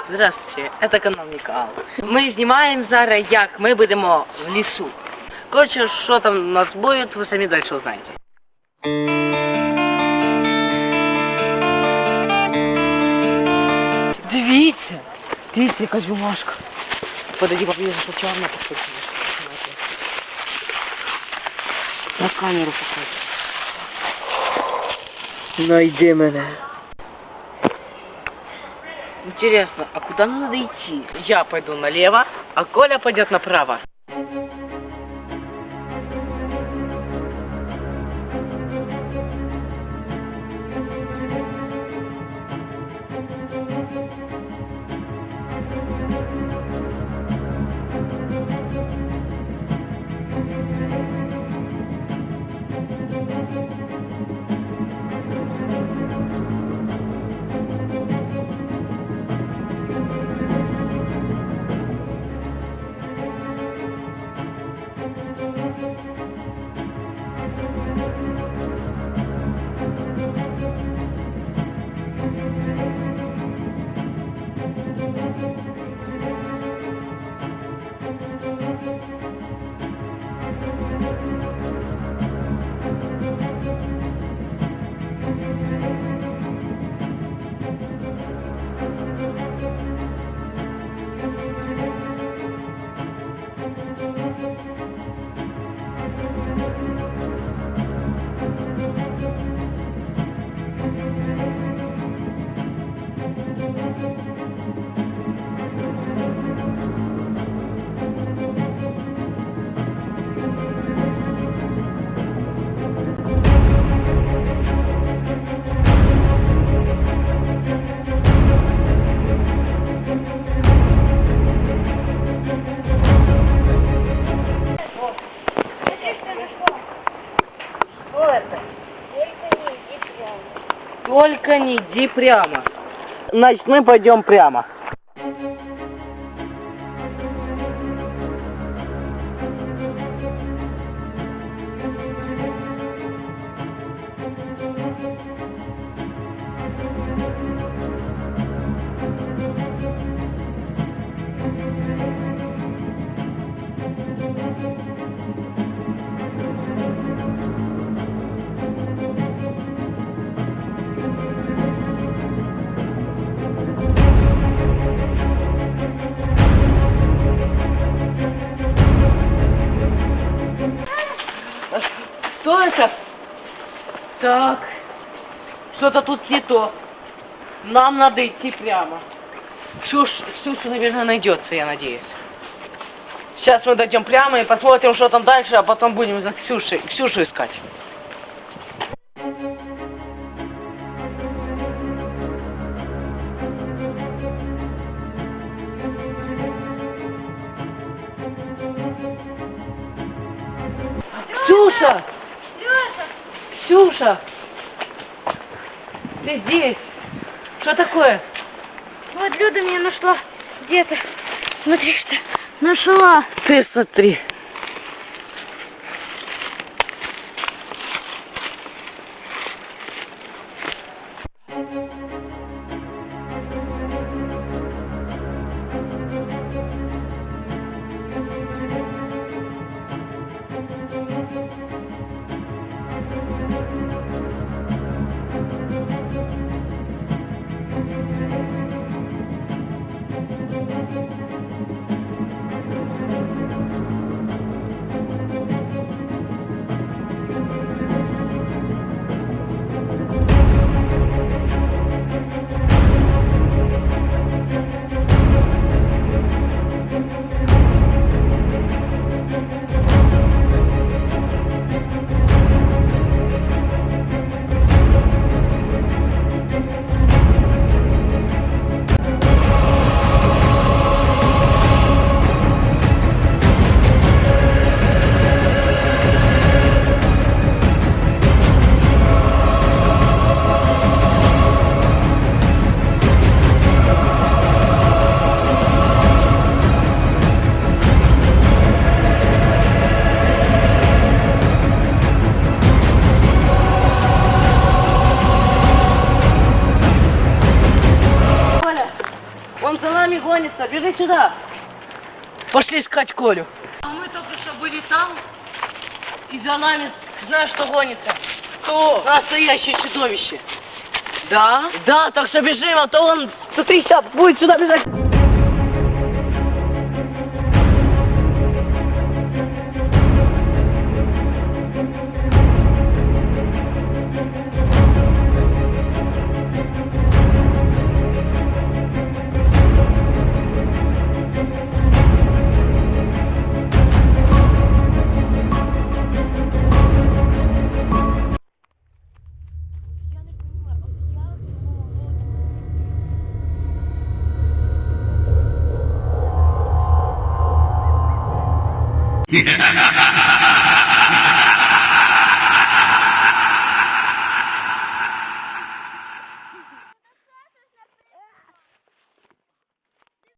Здравствуйте, это канал Нікал. Ми знімаємо зараз, як ми будемо в лісу. Короче, що там у нас буде, ви самі далі узнаєте. Дивіться, яка бумажка. Подойди поближе, що чорна посвітлює. На камеру покажу. Найди мене. Интересно, а куда надо идти? Я пойду налево, а Коля пойдет направо. Только не иди прямо. Значит, мы пойдем прямо. Что это? Так, что-то тут не то. Нам надо идти прямо. Ксюша, наверное, найдется, я надеюсь. Сейчас мы дойдем прямо и посмотрим, что там дальше, а потом будем за Ксюшу искать. Ксюша! Ксюша! Ты здесь? Что такое? Вот Люда меня нашла где-то. Смотри, что нашла. Ты смотри. Он за нами гонится, бежи сюда. Пошли искать Колю. А мы только что были там, и за нами, знаешь, что гонится? Кто? Настоящее чудовище. Да? Да, так что бежим, а то он, смотри, сейчас будет сюда бежать. Ha ha ha ha ha!